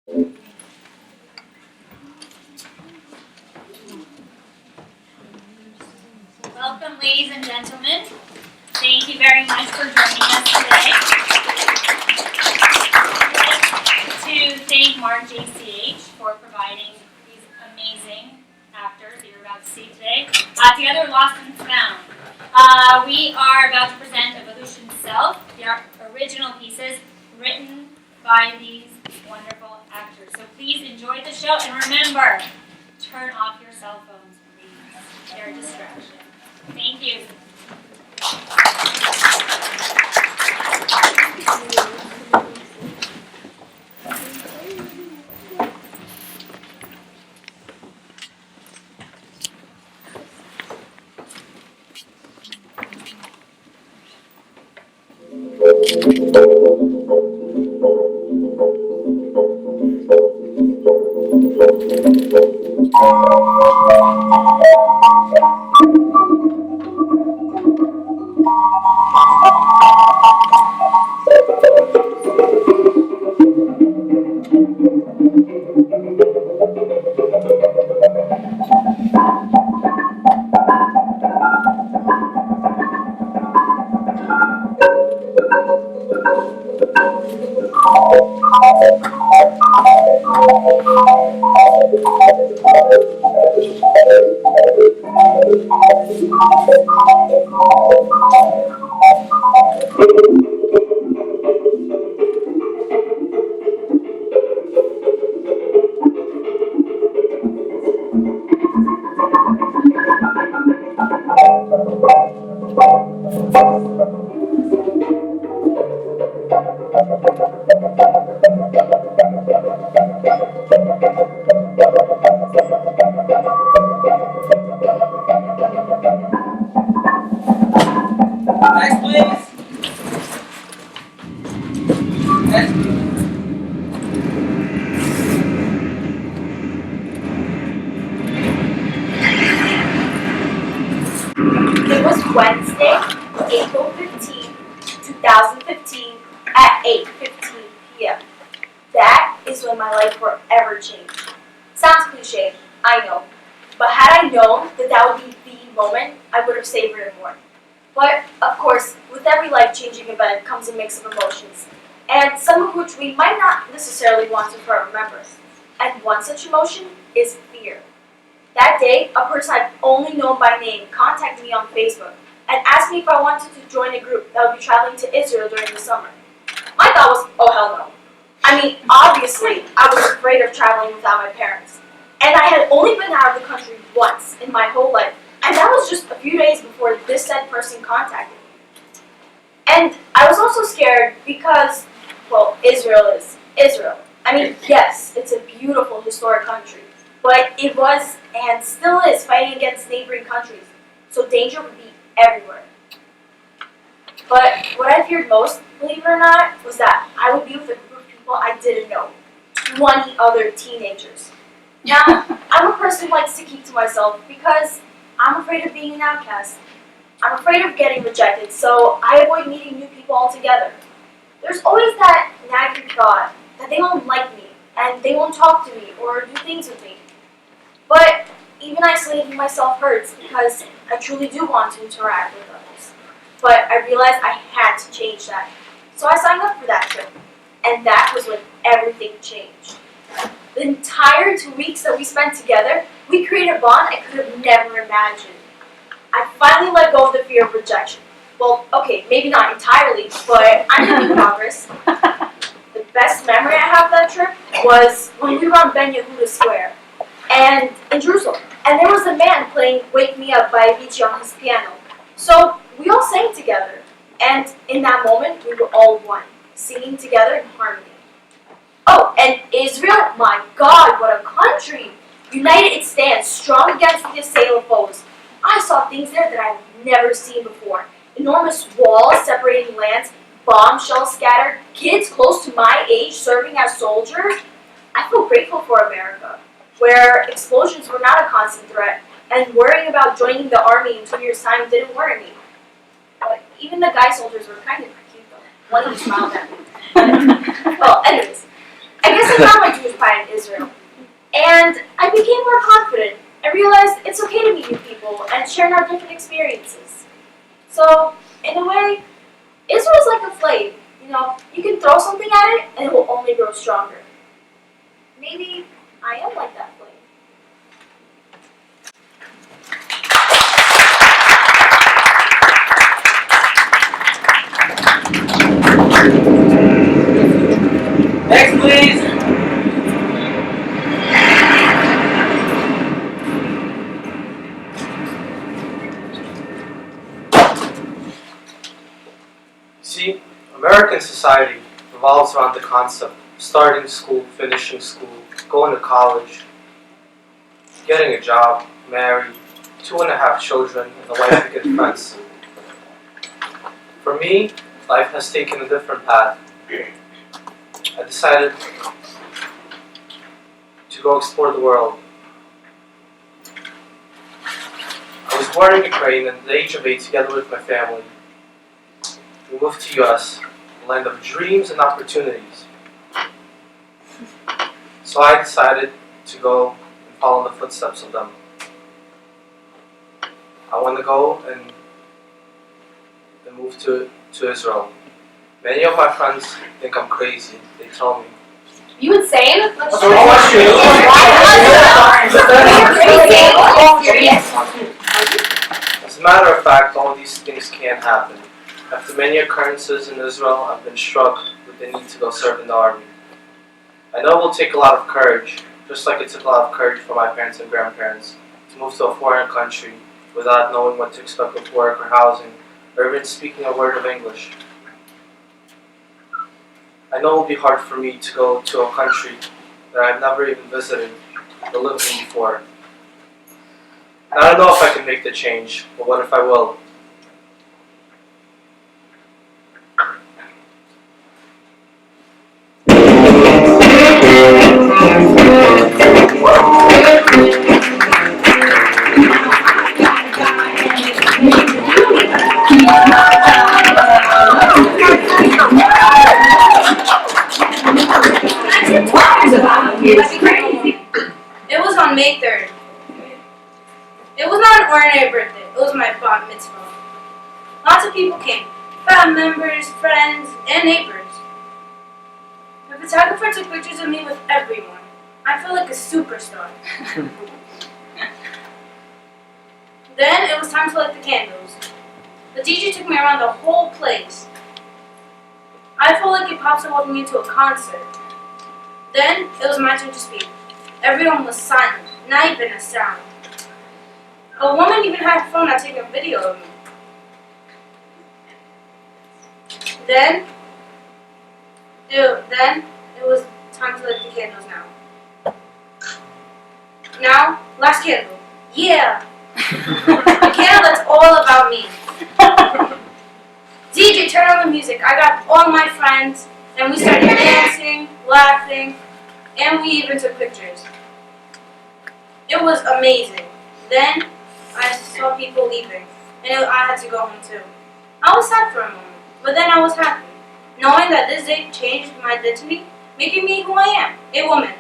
Welcome, ladies and gentlemen. Thank you very much for joining us today. I'd like to thank Mark JCH for providing these amazing actors that you're about to see today. Together, Lost and Found. We are about to present Evolution Self, the original pieces written by these wonderful actors. So please enjoy the show, and remember, turn off your cell phones, please. They're a distraction. Thank you. It was Wednesday, April 15, 2015 at 8:15 p.m. That is when my life forever changed. Sounds cliche, I know. But had I known that that would be the moment, I would have savored it more. But, of course, with every life-changing event comes a mix of emotions, and some of which we might not necessarily want to forever remember. And one such emotion is fear. That day, a person I've only known by name contacted me on Facebook and asked me if I wanted to join a group that would be traveling to Israel during the summer. My thought was, oh hell no. I mean, obviously, I was afraid of traveling without my parents. And I had only been out of the country once in my whole life, and that was just a few days before this said person contacted me. And I was also scared because, well, Israel is Israel. I mean, yes, it's a beautiful historic country, but it was and still is fighting against neighboring countries, so danger would be everywhere. But what I feared most, believe it or not, was that I would be with a group of people I didn't know, 20 other teenagers. Now, I'm a person who likes to keep to myself because I'm afraid of being an outcast. I'm afraid of getting rejected, so I avoid meeting new people altogether. There's always that nagging thought that they won't like me, and they won't talk to me or do things with me. But even isolating myself hurts because I truly do want to interact with others. But I realized I had to change that. So I signed up for that trip. And that was when everything changed. The entire 2 weeks that we spent together, we created a bond I could have never imagined. I finally let go of the fear of rejection. Well, okay, maybe not entirely, but I'm making progress. The best memory I have of that trip was when we were on Ben Yehuda Square. And in Jerusalem. And there was a man playing Wake Me Up by Avicii on his piano. So we all sang together. And in that moment, we were all one, singing together in harmony. Oh, and Israel, my God, what a country! United it stands, strong against the assailable foes. I saw things there that I've never seen before. Enormous walls separating lands, bombshells scattered, kids close to my age serving as soldiers. I feel grateful for America, where explosions were not a constant threat, and worrying about joining the army in 2 years' time didn't worry me. But even the guy soldiers were kind of cute though. One of them smiled at me. Well, anyways, I guess I found my Jewish and sharing our different experiences. So, in a way, Israel is like a flame. You can throw something at it and it will only grow stronger. Maybe I am like that flame. Next, please. See, American society revolves around the concept of starting school, finishing school, going to college, getting a job, married, 2.5 children, and a wife and good friends. For me, life has taken a different path. I decided to go explore the world. I was born in Ukraine, and at the age of 8, together with my family, we moved to US, a land of dreams and opportunities. So I decided to go and follow in the footsteps of them. I want to go and move to Israel. Many of my friends think I'm crazy. They tell me. You would say it? So what's true? As a matter of fact, all these things can happen. After many occurrences in Israel, I've been struck with the need to go serve in the army. I know it will take a lot of courage, just like it took a lot of courage for my parents and grandparents to move to a foreign country without knowing what to expect with work or housing, or even speaking a word of English. I know it will be hard for me to go to a country that I've never even visited or lived in before. And I don't know if I can make the change, but what if I will? It was on May 3rd. It was not an ordinary birthday. It was my bat mitzvah. Lots of people came. Family members, friends, and neighbors. The photographer took pictures of me with everyone. I felt like a superstar. Then it was time to light the candles. The DJ took me around the whole place. I felt like a pop star walking into a concert. Then it was my turn to speak. Everyone was silent, not even a sound. A woman even had her phone out taking a video of me. Then it was time to light the candles now. Now, last candle. Yeah! The candle that's all about me. DJ, turn on the music. I got all my friends, and we started dancing, laughing, and we even took pictures. It was amazing. Then I saw people leaving, and I had to go home too. I was sad for a moment, but then I was happy, knowing that this day changed my identity, making me who I am, a woman.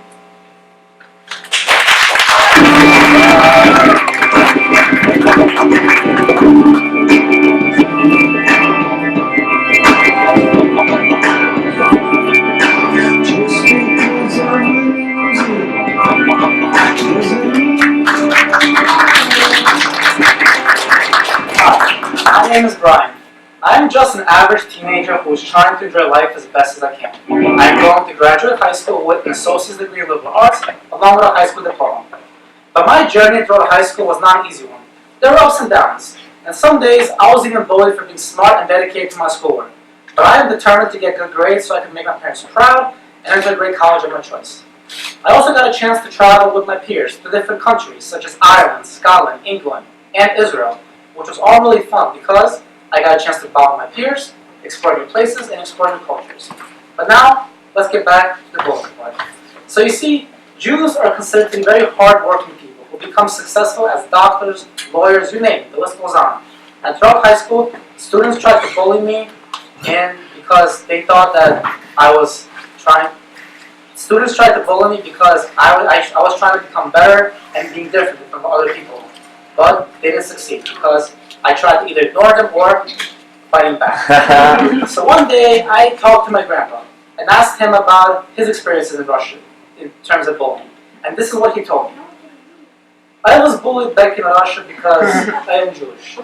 My name is Brian. I am just an average teenager who is trying to enjoy life as best as I can. I am going to graduate high school with an associate's degree in liberal arts, along with a high school diploma. But my journey throughout high school was not an easy one. There were ups and downs, and some days I was even bullied for being smart and dedicated to my schoolwork. But I am determined to get good grades so I can make my parents proud and enter a great college of my choice. I also got a chance to travel with my peers to different countries such as Ireland, Scotland, England, and Israel, which was all really fun because I got a chance to bond with my peers, explore new places, and explore new cultures. But now, let's get back to the bullying part. So you see, Jews are considered to be very hard-working people who become successful as doctors, lawyers, you name it, the list goes on. And throughout high school, students tried to bully me, and because they thought that I was trying. Students tried to bully me because I was trying to become better and being different from other people. but didn't succeed because I tried to either ignore them or fighting back. So one day I talked to my grandpa and asked him about his experiences in Russia in terms of bullying. And this is what he told me. I was bullied back in Russia because I am Jewish.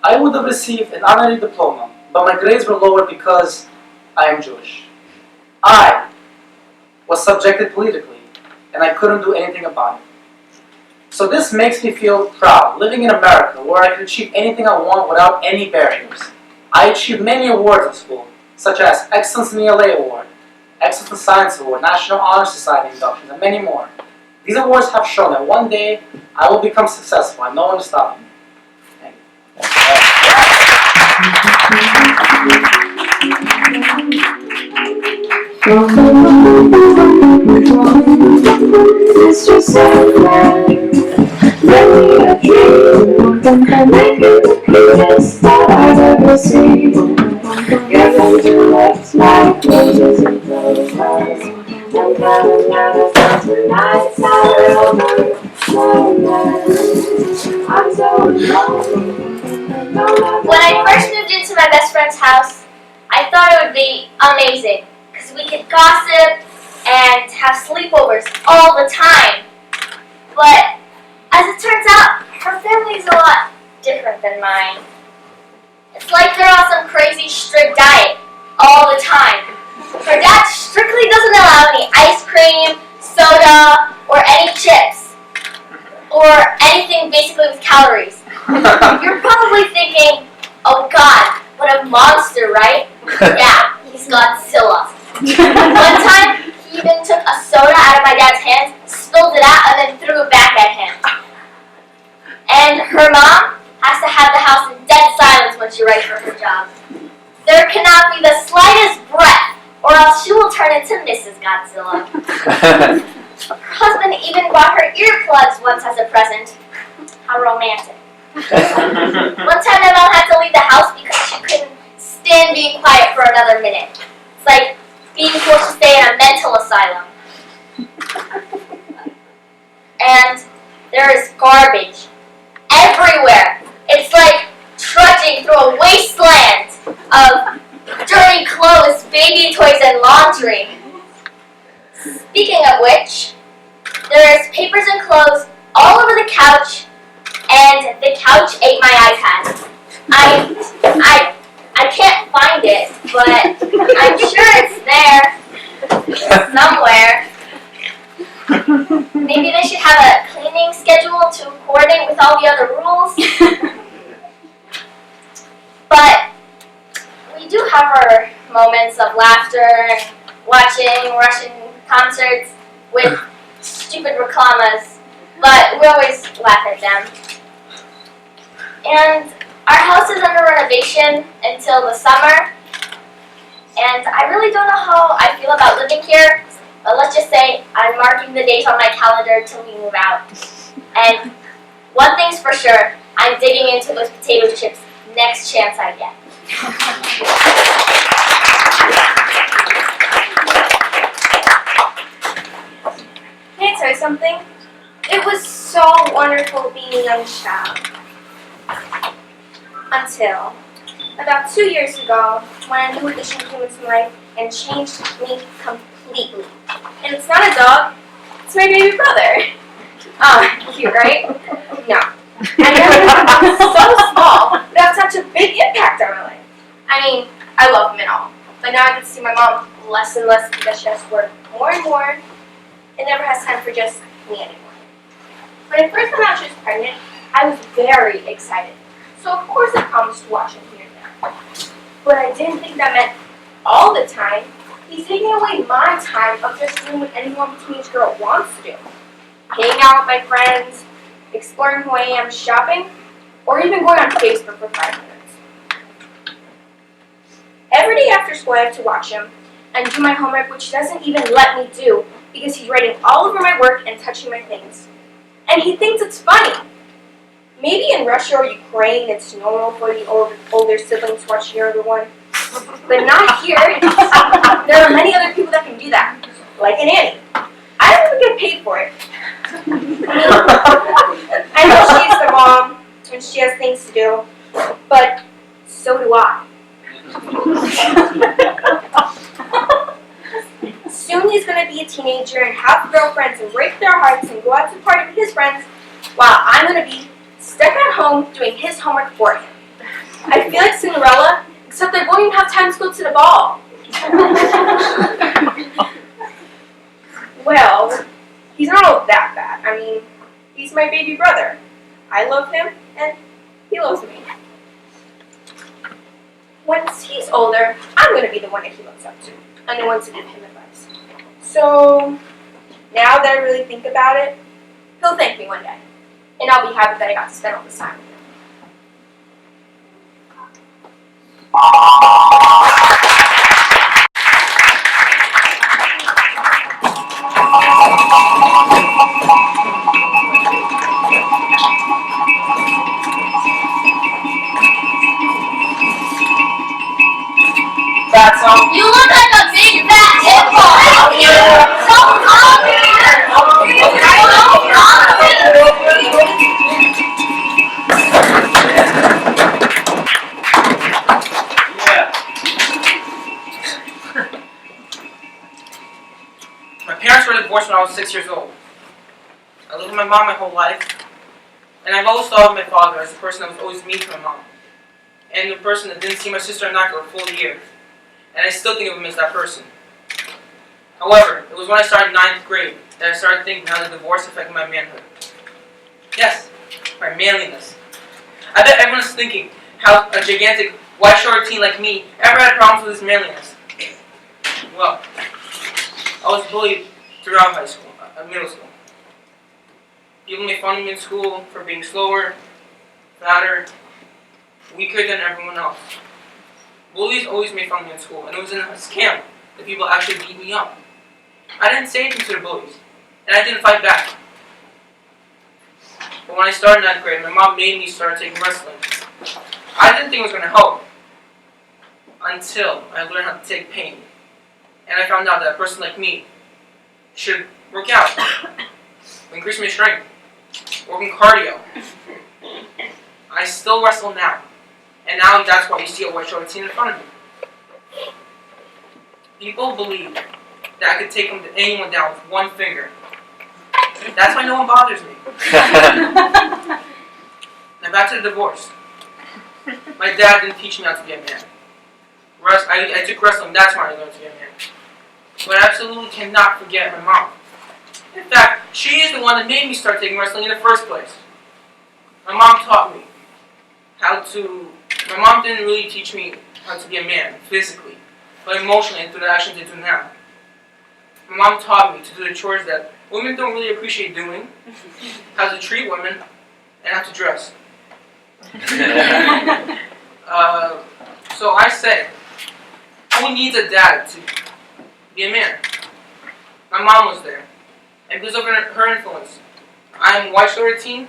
I would have received an honorary diploma, but my grades were lower because I am Jewish. I was subjected politically, and I couldn't do anything about it. So this makes me feel proud, living in America, where I can achieve anything I want without any barriers. I achieved many awards in school, such as Excellence in ELA Award, Excellence in Science Award, National Honor Society inductions, and many more. These awards have shown that one day I will become successful and no one is stopping me. Thank It's just so bad. Let me a dream. Make it the cutest that I've ever seen. You're going to lift my pages and close my eyes. I'm coming out of tonight's not over. I'm so alone. When I first moved into my best friend's house, I thought it would be amazing because we could gossip and have sleepovers all the time. But as it turns out, her family's a lot different than mine. It's like they're on some crazy strict diet all the time. Her dad strictly doesn't allow any ice cream, soda, or any chips. Or anything basically with calories. You're probably thinking, oh God, what a monster, right? Yeah, he's Godzilla. One time, he even took a soda out of my dad's hands, spilled it out, and then threw it back at him. And her mom has to have the house in dead silence when she writes for her job. There cannot be the slightest breath, or else she will turn into Mrs. Godzilla. Her husband even bought her earplugs once as a present. How romantic. One time my mom had to leave the house because she couldn't stand being quiet for another minute. It's like being forced to stay in a mental asylum. And there is garbage everywhere. It's like trudging through a wasteland of dirty clothes, baby toys, and laundry. Speaking of which, there's papers and clothes all over the couch, and the couch ate my iPad. I can't find it, but I'm sure it's there somewhere. Maybe they should have a cleaning schedule to coordinate with all the other rules. But we do have our moments of laughter and watching Russian concerts with stupid reclamas, but we always laugh at them. And our house is under renovation until the summer, and I really don't know how I feel about living here, but let's just say I'm marking the days on my calendar till we move out. And one thing's for sure, I'm digging into those potato chips next chance I get. Can I tell you something? It was so wonderful being a young child. Until about 2 years ago, when a new addition came into my life and changed me completely. And it's not a dog, it's my baby brother. Cute, right? No. I never thought so small that had such a big impact on my life. I mean, I love him and all, but now I get to see my mom less and less because she has to work more and more and never has time for just me anymore. When I first found out she was pregnant, I was very excited. So of course I promised to watch him here and there. But I didn't think that meant all the time. He's taking away my time of just doing what any normal teenage girl wants to do. Hanging out with my friends, exploring who I am, shopping, or even going on Facebook for 5 minutes. Every day after school I have to watch him and do my homework, which he doesn't even let me do because he's writing all over my work and touching my things. And he thinks it's funny. Maybe in Russia or Ukraine it's normal for the older siblings to watch the younger one. But not here. There are many other people that can do that, like an Annie. I don't even get paid for it. I know she's the mom, to do, but so do I. Soon he's gonna be a teenager and have girlfriends and break their hearts and go out to party with his friends, while I'm gonna be stuck at home doing his homework for him. I feel like Cinderella, except I won't even have time to go to the ball. Well, he's not all that bad. I mean, he's my baby brother. I love him, and he loves me. Once he's older, I'm going to be the one that he looks up to, and the one to give him advice. So, now that I really think about it, he'll thank me one day, and I'll be happy that I got to spend all this time with him. That's all. You look like a big fat hippo! So Yeah. My parents were divorced when I was 6 years old. I lived with my mom my whole life, and I've always thought of my father as the person that was always mean to my mom, and the person that didn't see my sister and I for a full year, and I still think of him as that person. However, it was when I started 9th grade that I started thinking how the divorce affected my manhood. Yes, my manliness. I bet everyone's thinking how a gigantic, white-shorted teen like me ever had problems with his manliness. Well, I was bullied throughout high school, middle school. People made fun of me in school for being slower, fatter, weaker than everyone else. Bullies always made fun of me in school, and it was in a scam that people actually beat me up. I didn't say anything to the bullies, and I didn't fight back. But when I started 9th grade, my mom made me start taking wrestling. I didn't think it was going to help until I learned how to take pain. And I found out that a person like me should work out, increase my strength, work in cardio. I still wrestle now. And now that's why you see a white-shorted teen in front of me. People believe that I could take anyone down with one finger. That's why no one bothers me. Now back to the divorce. My dad didn't teach me how to be a man. I took wrestling, that's why I learned to be a man. But I absolutely cannot forget my mom. In fact, she is the one that made me start taking wrestling in the first place. My mom taught me my mom didn't really teach me how to be a man, physically, but emotionally and through the actions I do now. My mom taught me to do the chores that women don't really appreciate doing, how to treat women, and how to dress. So I say, who needs a dad to be a man? My mom was there, and because of her influence, I'm a white-shorted teen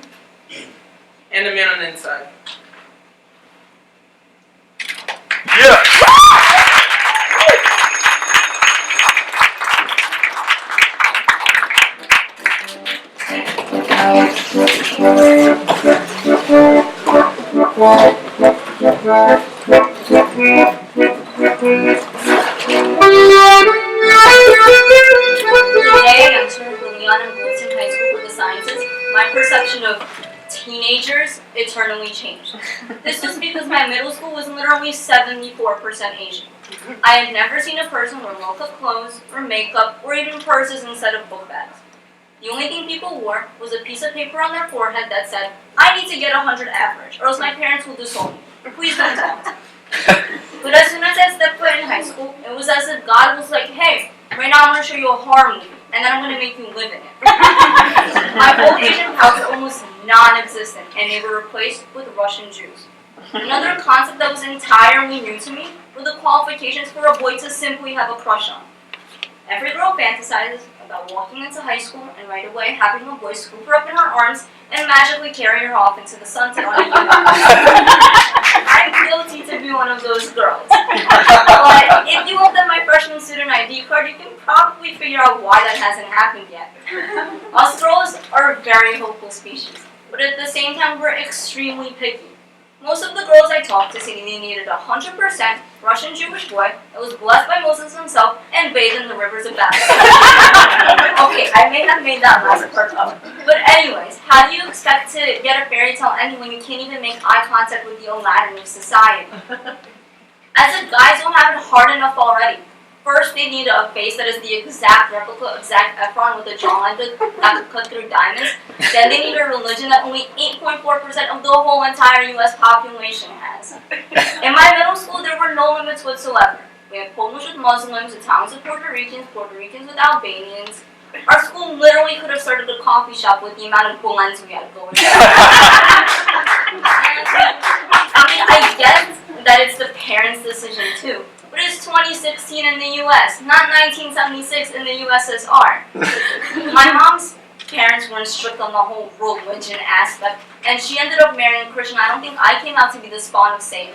and a man on the inside. Yeah. Today, I entered the Leon and Wilson High School for the Sciences. My perception of teenagers eternally changed. This was because my middle school was literally 74% Asian. I had never seen a person wear low-cut clothes, or makeup, or even purses instead of book bags. The only thing people wore was a piece of paper on their forehead that said, "I need to get 100 average, or else my parents will disown me. Please don't tell me." But as soon as I stepped foot in high school, it was as if God was like, "Hey, right now I'm going to show you a horror movie, and then I'm going to make you live in it." My old Asian pals are almost non-existent, and they were replaced with Russian Jews. Another concept that was entirely new to me were the qualifications for a boy to simply have a crush on. Every girl fantasizes about walking into high school and right away having a boy scoop her up in her arms and magically carry her off into the sunset on a unicorn. I'm guilty to be one of those girls. But if you looked at my freshman student ID card, you can probably figure out why that hasn't happened yet. Us girls are a very hopeful species, but at the same time, we're extremely picky. Most of the girls I talked to said they needed 100% Russian Jewish boy that was blessed by Moses himself and bathed in the rivers of Bethlehem. Okay, I may have made that last part up. But anyways, how do you expect to get a fairy tale ending when you can't even make eye contact with the Aladdin of society? As if guys don't have it hard enough already. First, they need a face that is the exact replica of Zac Efron with a jawline that could cut through diamonds. Then they need a religion that only 8.4% of the whole entire U.S. population has. In my middle school, there were no limits whatsoever. We had Polish with Muslims, Italians with Puerto Ricans with Albanians. Our school literally could have started a coffee shop with the amount of blends we had going. I mean, I get that it's the parents' decision too. But it's 2016 in the U.S., not 1976 in the USSR. My mom's parents weren't strict on the whole religion aspect, and she ended up marrying a Christian. I don't think I came out to be the spawn of Satan.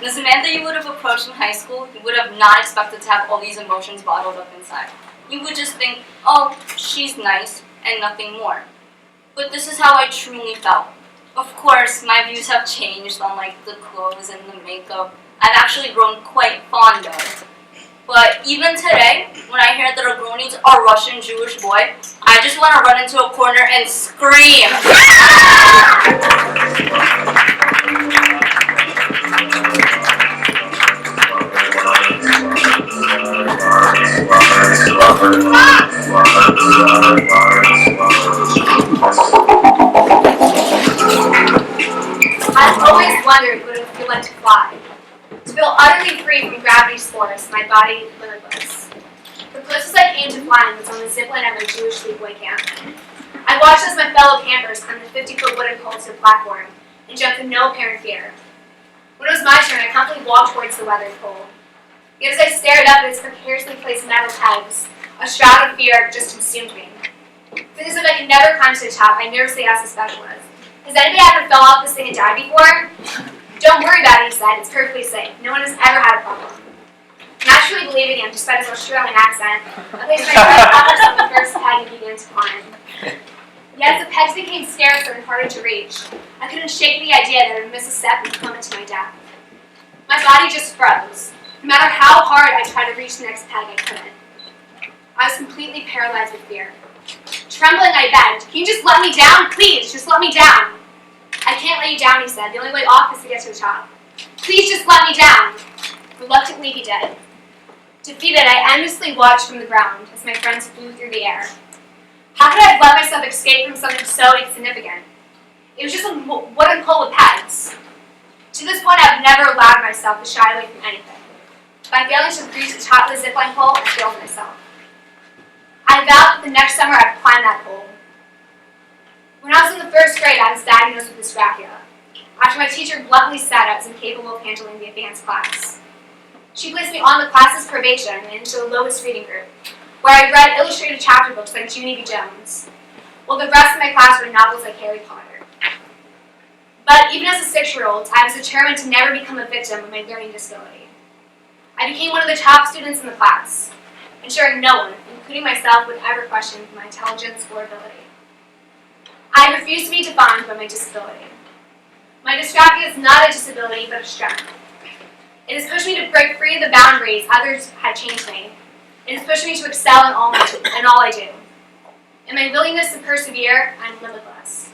The Samantha you would have approached in high school, you would have not expected to have all these emotions bottled up inside. You would just think, oh, she's nice, and nothing more. But this is how I truly felt. Of course, my views have changed on like the clothes and the makeup. I've actually grown quite fond of. But even today, when I hear that a girl needs a Russian Jewish boy, I just want to run into a corner and scream. I've always wondered what it would feel like to fly. To feel utterly free from gravity's force, my body limitless. The closest I came to flying was on the zipline at my Jewish sleepaway camp. I watched as my fellow campers climbed the 50-foot wooden pole to the platform and jumped with no apparent fear. When it was my turn, I confidently walked towards the weathered pole. Yet as I stared up at its precariously placed metal pegs, a shroud of fear just consumed me. Feeling as if I could never climb to the top, I nervously asked the specialist, "Has anybody ever fell off this thing and died before?" "Don't worry about it," he said. "It's perfectly safe. No one has ever had a problem." Naturally believing him, despite his Australian accent, I placed my right fingers on the first peg and began to climb. Yet as the pegs became scarcer and harder to reach, I couldn't shake the idea that I would miss a step and plummet to my death. My body just froze. No matter how hard I tried to reach the next peg, I couldn't. I was completely paralyzed with fear. Trembling, I begged, "Can you just let me down? Please, just let me down." "I can't let you down," he said. "The only way off is to get to the top." "Please just let me down." Reluctantly, he did. Defeated, I endlessly watched from the ground as my friends flew through the air. How could I have let myself escape from something so insignificant? It was just a wooden pole with pegs. To this point, I've never allowed myself to shy away from anything. By failing to reach the top of the zipline pole, I failed myself. I vowed that the next summer I'd climb that pole. When I was in the first grade, I was diagnosed with dysgraphia. After my teacher bluntly said I was incapable of handling the advanced class. She placed me on the class's probation and into the lowest reading group, where I read illustrated chapter books like Junie B. Jones, while the rest of my class read novels like Harry Potter. But even as a 6-year-old, I was determined to never become a victim of my learning disability. I became one of the top students in the class, ensuring no one, including myself, would ever question my intelligence or ability. I refuse to be defined by my disability. My dysgraphia is not a disability, but a strength. It has pushed me to break free of the boundaries others had changed me. It has pushed me to excel in all I do. In my willingness to persevere, I'm limitless.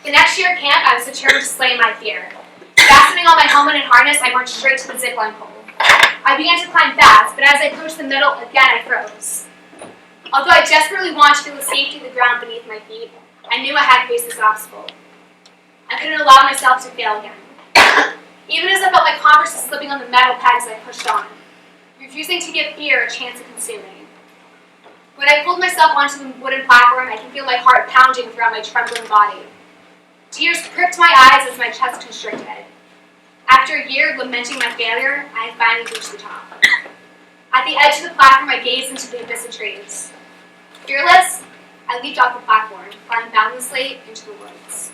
The next year at camp, I was determined to slay my fear. Fastening on my helmet and harness, I marched straight to the zipline pole. I began to climb fast, but as I approached the middle, again I froze. Although I desperately wanted to feel the safety of the ground beneath my feet, I knew I had to face this obstacle. I couldn't allow myself to fail again. Even as I felt my Converse slipping on the metal pegs, I pushed on, refusing to give fear a chance to consume me. When I pulled myself onto the wooden platform, I could feel my heart pounding throughout my trembling body. Tears pricked my eyes as my chest constricted. After a year of lamenting my failure, I had finally reached the top. At the edge of the platform, I gazed into the abyss of trees. Fearless, I leaped off the platform, flying boundlessly into the woods.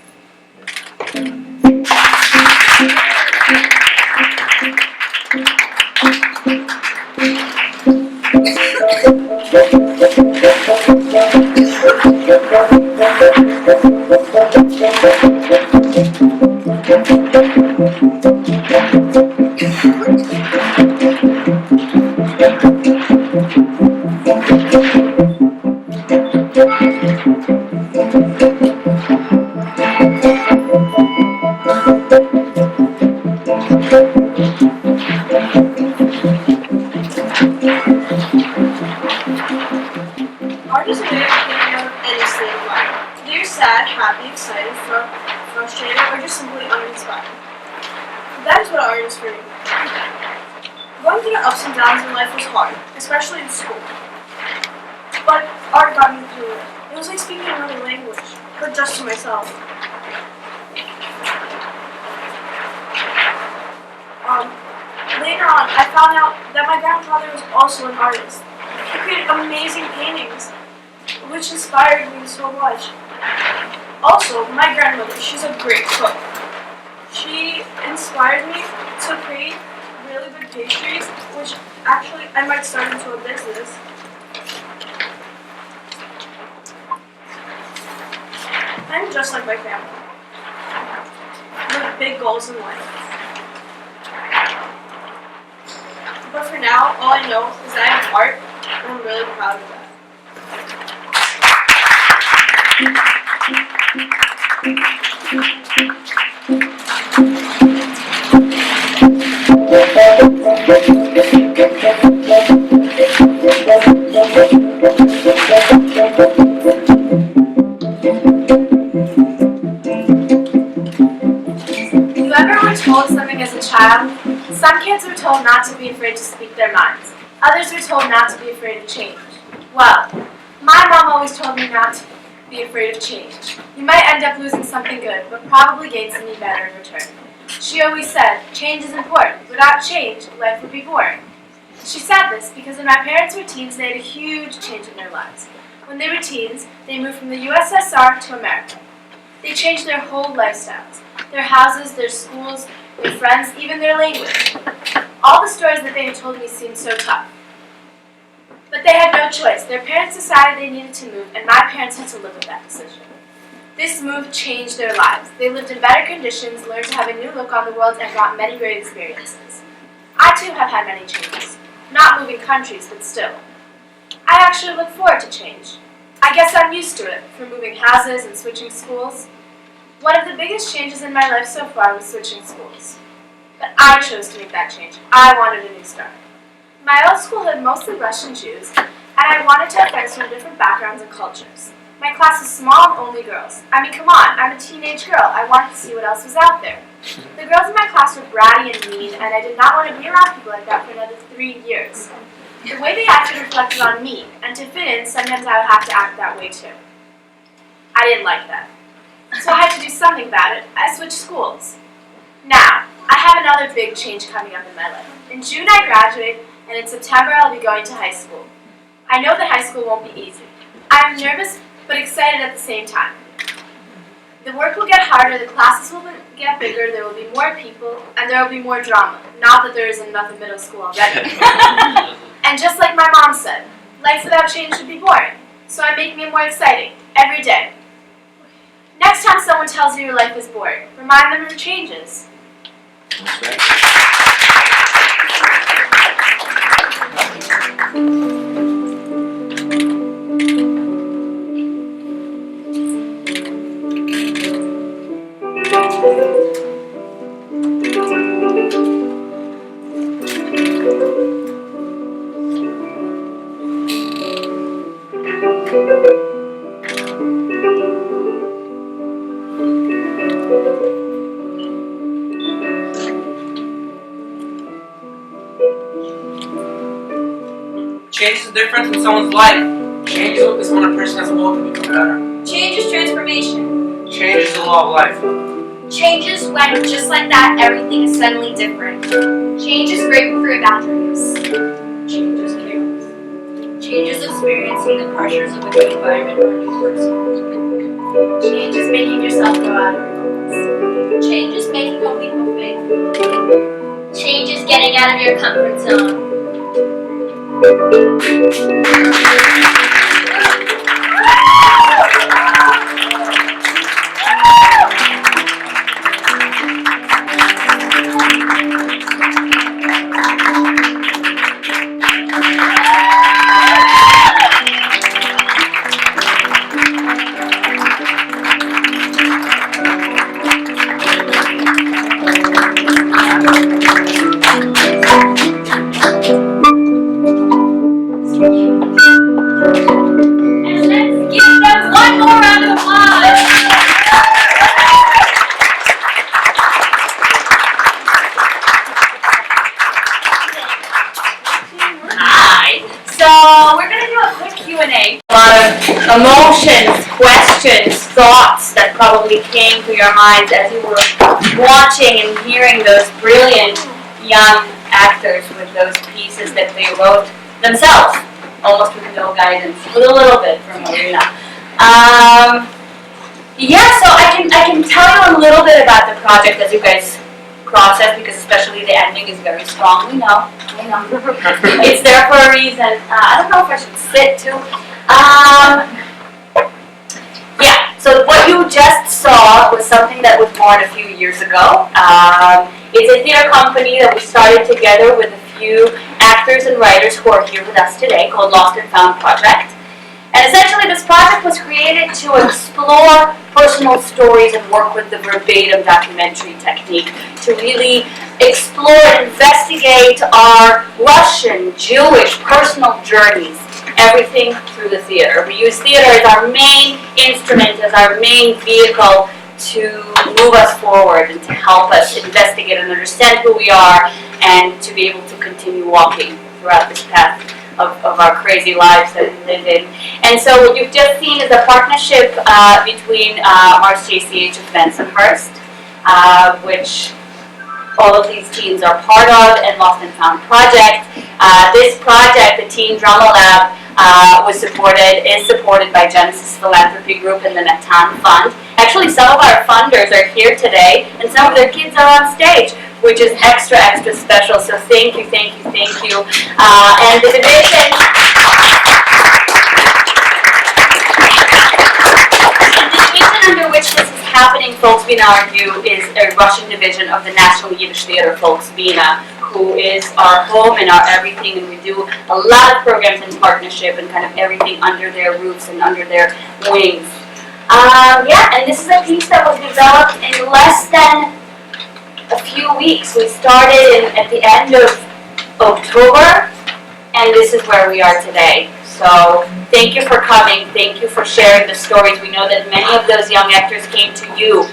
is what art is for me. Going through the ups and downs in life was hard, especially in school. But art got me through it. It was like speaking another language, but just to myself. Later on, I found out that my grandfather was also an artist. He created amazing paintings, which inspired me so much. Also, my grandmother, she's a great cook. She inspired me to create really good pastries, which actually I might start into a business. I'm just like my family, with big goals in life. But for now, all I know is that I have art, and I'm really proud of that. You ever were told something as a child? Some kids were told not to be afraid to speak their minds. Others were told not to be afraid of change. Well, my mom always told me not to be afraid of change. You might end up losing something good, but probably gain something better in return. She always said, change is important. Without change, life would be boring. She said this because when my parents were teens, they had a huge change in their lives. When they were teens, they moved from the USSR to America. They changed their whole lifestyles, their houses, their schools, their friends, even their language. All the stories that they had told me seemed so tough. But they had no choice. Their parents decided they needed to move, and my parents had to live with that decision. This move changed their lives. They lived in better conditions, learned to have a new look on the world, and got many great experiences. I too have had many changes. Not moving countries, but still. I actually look forward to change. I guess I'm used to it, from moving houses and switching schools. One of the biggest changes in my life so far was switching schools. But I chose to make that change. I wanted a new start. My old school had mostly Russian Jews, and I wanted to have friends from different backgrounds and cultures. My class was small and only girls. I mean, come on, I'm a teenage girl. I wanted to see what else was out there. The girls in my class were bratty and mean, and I did not want to be around people like that for another 3 years. The way they acted reflected on me, and to fit in, sometimes I would have to act that way too. I didn't like that. So I had to do something about it. I switched schools. Now, I have another big change coming up in my life. In June I graduate, and in September I'll be going to high school. I know that high school won't be easy. I'm nervous, but excited at the same time. The work will get harder, the classes will get bigger, there will be more people, and there will be more drama. Not that there isn't enough in middle school already. And just like my mom said, life without change would be boring. So I'm making it more exciting, every day. Next time someone tells you your life is boring, remind them of the changes. Change is the difference in someone's life. Change is when a person has a will to become better. Change is transformation. Change is the law of life. Change is when, just like that, everything is suddenly different. Change is breaking through boundaries. Change is chaos. Change is experiencing the pressures of a new environment or a new person. Change is making yourself go out of your box. Change is making a leap of faith. Change is getting out of your comfort zone. emotions, questions, thoughts that probably came to your minds as you were watching and hearing those brilliant young actors with those pieces that they wrote themselves, almost with no guidance, with a little bit from Marina. Yeah, so I can tell you a little bit about the project as you guys process, because especially the ending is very strong. We know. It's there for a reason. I don't know if I should sit too. Yeah, so what you just saw was something that was born a few years ago. It's a theater company that we started together with a few actors and writers who are here with us today, called Lost and Found Project. And essentially this project was created to explore personal stories and work with the verbatim documentary technique to really explore and investigate our Russian, Jewish, personal journeys, everything through the theater. We use theater as our main instrument, as our main vehicle to move us forward and to help us investigate and understand who we are and to be able to continue walking throughout this path of our crazy lives that we live in. And so what you've just seen is a partnership between Mars JCH and Bensonhurst, which all of these teams are part of, and Lost and Found Project. This project, the Teen Drama Lab, is supported by Genesis Philanthropy Group and the Natan Fund. Actually, some of our funders are here today, and some of their kids are on stage, which is extra special. So thank you. And the division, under which this is happening, Folksbiene Argue, is a Russian division of the National Yiddish Theater Folksbiene, who is our home and our everything, and we do a lot of programs in partnership and kind of everything under their roofs and under their wings. And this is a piece that was developed in less than a few weeks. We started at the end of October, and this is where we are today. So thank you for coming. Thank you for sharing the stories. We know that many of those young actors came to you,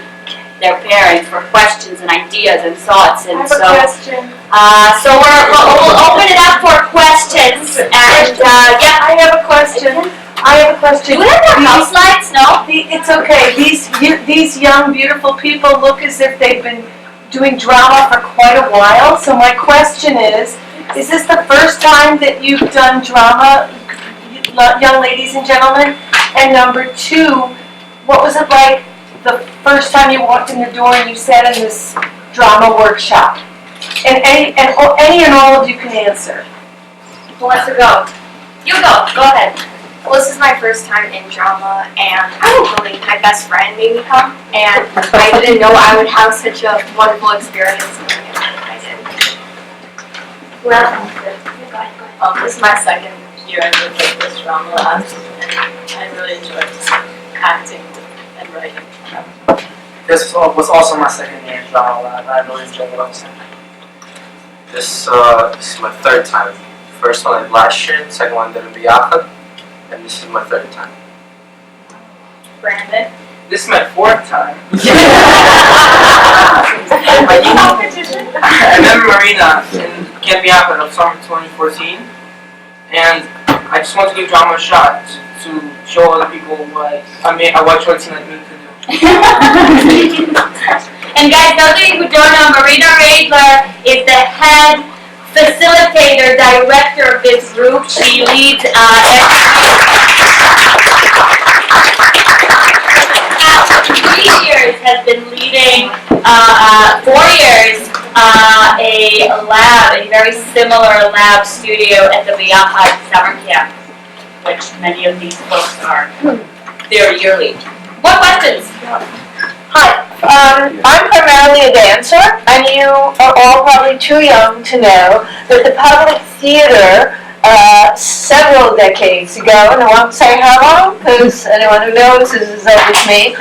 their parents, for questions and ideas and thoughts. And I have a question. So we'll open it up for questions. And I have a question. do we have more house lights? No? It's okay. These young, beautiful people look as if they've been doing drama for quite a while. So my question is this the first time that you've done drama, young ladies and gentlemen? And number two, what was it like the first time you walked in the door and you sat in this drama workshop? And any and all of you can answer. Who wants to go? You go. Go ahead. Well, this is my first time in drama, and I believe my best friend made me come, and I didn't know I would have such a wonderful experience, and I did. Well, This is my second year with this drama lab, and I really enjoyed acting and writing. This was also my second year in drama lab. I really enjoyed it also. This is my third time. First one I did last year, second one I did in Biyachad, and this is my third time. Brandon. This is my fourth time. Competition. I met Marina in Camp Bianca of summer 2014, and I just want to give drama a shot to show other people what a teen like me could do. And guys, those of you who don't know, Marina Reydler is the head facilitator, director of this group. She leads has been leading 4 years a very similar lab studio at the Biyachad summer camp, which many of these folks are there yearly. What questions? Hi, I'm primarily a dancer, and you are all probably too young to know that the public theater several decades ago, and I won't say how long, because anyone who knows is as old as me,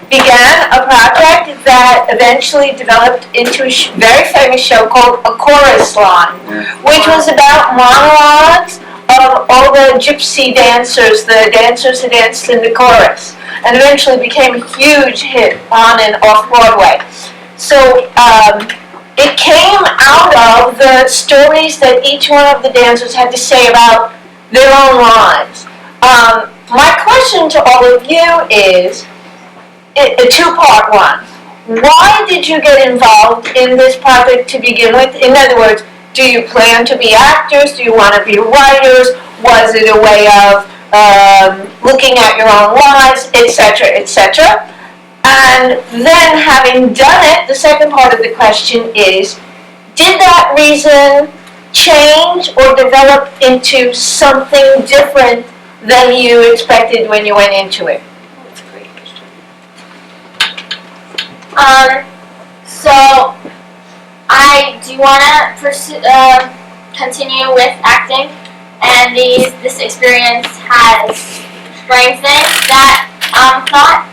began a project that eventually developed into a very famous show called A Chorus Line, which was about monologues of all the gypsy dancers, the dancers who danced in the chorus, and eventually became a huge hit on and off Broadway. So it came out of the stories that each one of the dancers had to say about their own lives. My question to all of you is a two-part one. Why did you get involved in this project to begin with? In other words, do you plan to be actors? Do you want to be writers? Was it a way of looking at your own lives, etc., etc.? And then having done it, the second part of the question is, did that reason change or develop into something different than you expected when you went into it? That's a great question. So I do want to pursue, continue with acting, and this experience has strengthened that thought.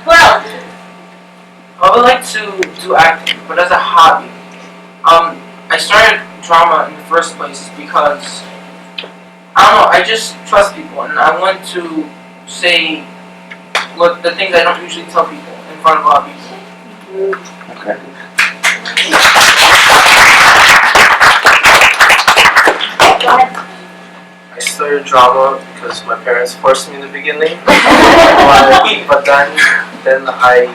Well, I would like to do acting, but as a hobby. I started drama in the first place because, I don't know, I just trust people and I want to say the things I don't usually tell people in front of a lot of people. Okay. I started drama because my parents forced me in the beginning. But then I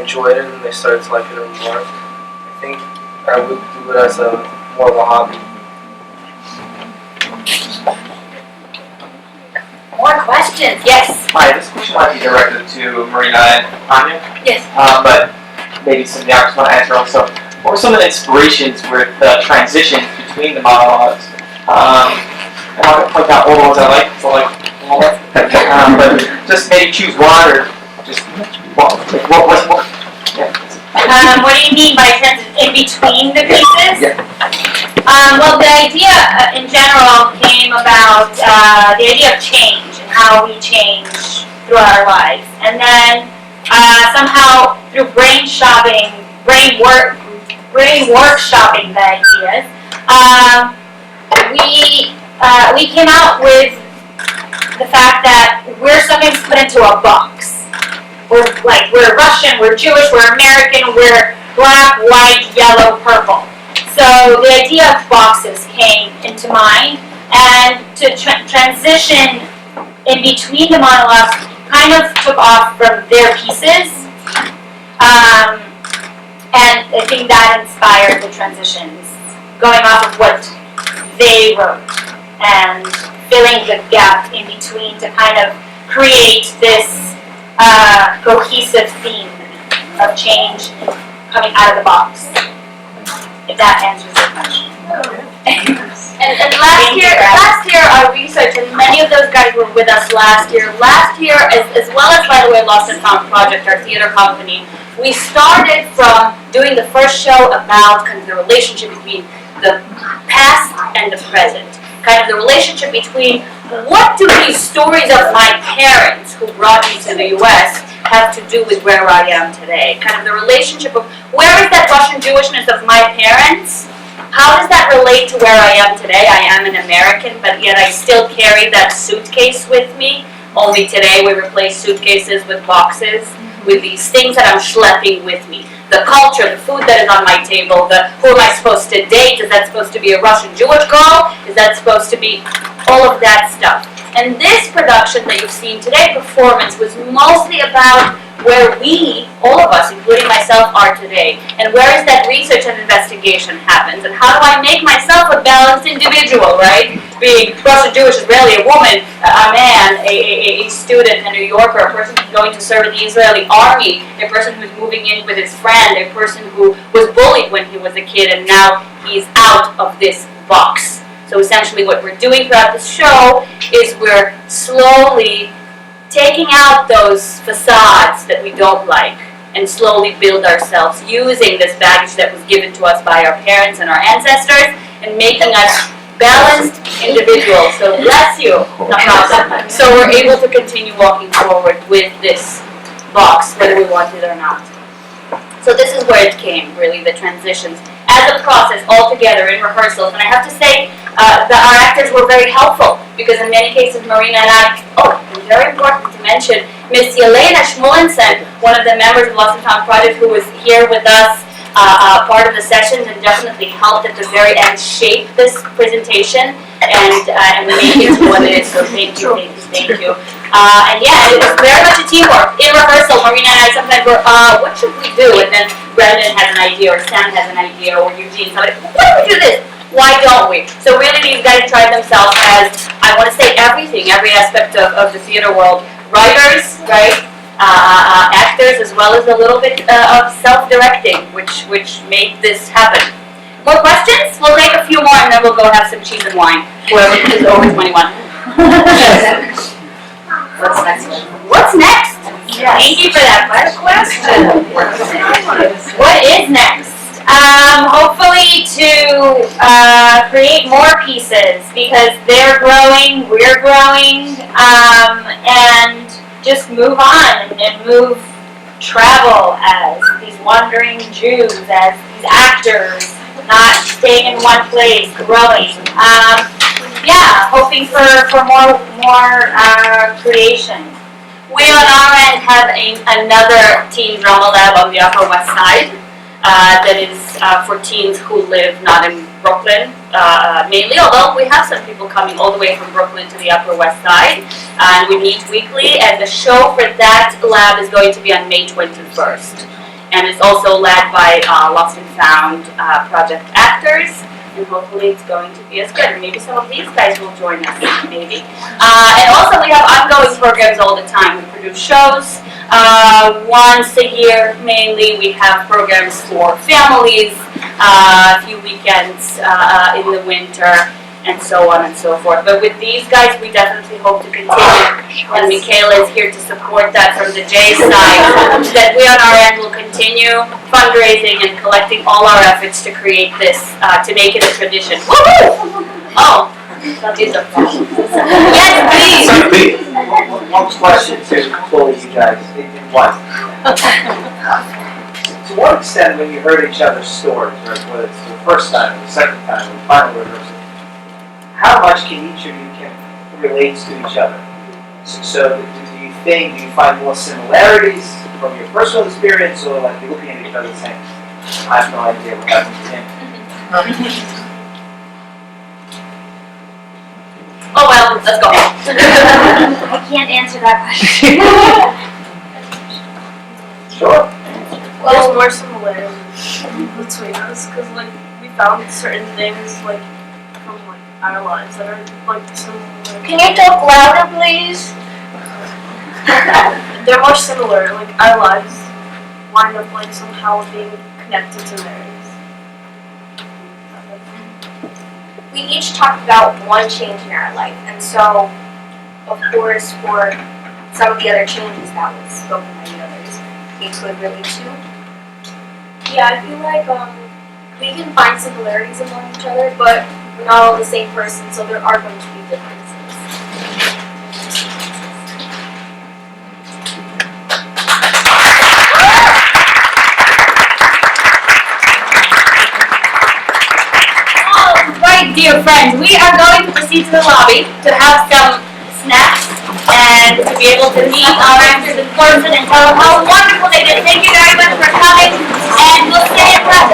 enjoyed it and I started to like it more. I think I would do it as more of a hobby. More questions? Yes. Hi, this question might be directed to Marina and Anya. Yes. But maybe some of the actors want to answer also. What were some of the inspirations with the transitions between the monologues? And I'll point out all the ones I like, so like all that. But just maybe choose one or just what? Yeah. What do you mean by in between the pieces? Yeah. Well, the idea in general came about the idea of change and how we change throughout our lives. And then somehow through brain workshopping the ideas, we came out with the fact that we're sometimes put into a box. We're Russian, we're Jewish, we're American, we're black, white, yellow, purple. So the idea of boxes came into mind, and to transition in between the monologues kind of took off from their pieces. And I think that inspired the transitions, going off of what they wrote and filling the gap in between to kind of create this cohesive theme of change coming out of the box. If that answers your question. And last year our research, and many of those guys were with us last year. Last year, as well as, by the way, Lost and Found Project, our theater company, we started from doing the first show about kind of the relationship between the past and the present. Kind of the relationship between what do these stories of my parents who brought me to the U.S. have to do with where I am today? Kind of the relationship of where is that Russian Jewishness of my parents? How does that relate to where I am today? I am an American, but yet I still carry that suitcase with me. Only today we replace suitcases with boxes, with these things that I'm schlepping with me. The culture, the food that is on my table, who am I supposed to date? Is that supposed to be a Russian Jewish girl? Is that supposed to be all of that stuff? And this production that you've seen today, performance, was mostly about where we, all of us, including myself, are today. And where is that research and investigation happens? And how do I make myself a balanced individual, right? Being Russian Jewish, Israeli, a woman, a man, a student, a New Yorker, a person who's going to serve in the Israeli army, a person who's moving in with his friend, a person who was bullied when he was a kid and now he's out of this box. So essentially what we're doing throughout the show is we're slowly taking out those facades that we don't like and slowly build ourselves using this baggage that was given to us by our parents and our ancestors and making us balanced individuals. So bless you, no problem. So we're able to continue walking forward with this box, whether we want it or not. So this is where it came, really, the transitions. As a process, all together in rehearsals. And I have to say that our actors were very helpful because in many cases Marina and I, and very important to mention, Miss Yelena Shmulensen, one of the members of Lost and Found Project who was here with us part of the sessions and definitely helped at the very end shape this presentation and make it what it is. So thank you. And yeah, it was very much a teamwork. In rehearsal, Marina and I sometimes were, what should we do? And then Brendan has an idea, or Sam has an idea, or Eugene, somebody, why don't we do this? Why don't we? So really these guys tried themselves as, I want to say everything, every aspect of the theater world. Writers, right? Actors, as well as a little bit of self-directing, which made this happen. More questions? We'll take a few more and then we'll go have some cheese and wine. Whoever is over 21. What's next? What's next? Yes. Thank you for that question. What is next? Hopefully to create more pieces because they're growing, we're growing, and just move on and travel as these wandering Jews, as these actors, not staying in one place, growing. Yeah, hoping for more creation. We on our end have another teen drama lab on the Upper West Side that is for teens who live not in Brooklyn mainly, although we have some people coming all the way from Brooklyn to the Upper West Side, and we meet weekly, and the show for that lab is going to be on May 21st, and it's also led by Lost and Found project actors, and hopefully it's going to be as good. Maybe some of these guys will join us, maybe. And also we have ongoing programs all the time. We produce shows once a year, mainly. We have programs for families, a few weekends in the winter, and so on and so forth. But with these guys, we definitely hope to continue. And Michaela is here to support that from the J side, that we on our end will continue fundraising and collecting all our efforts to create this, to make it a tradition. Woohoo! Oh, these are fun. Yes, please! One question to both of you guys in one. To what extent, when you heard each other's stories, or whether it's the first time, or the second time, or the final rehearsal, how much can each of you relate to each other? So do you find more similarities from your personal experience, or like you're looking at each other saying, I have no idea what happened to him? Oh well, let's go. I can't answer that question. Sure. Well, there's more similarities between us because like we found certain things like from like our lives that are like similar. Can you talk louder, please? They're more similar. Like our lives wind up like somehow being connected to theirs. We each talked about one change in our life, and so, of course, for some of the other changes that was spoken by the others, we could relate to. Yeah, I feel like we can find similarities among each other, but we're not all the same person, so there are going to be differences. Dear friends, we are going to proceed to the lobby to have some snacks and to be able to meet our actors in person and tell them how wonderful they did. Thank you very much for coming, and we'll stay in touch.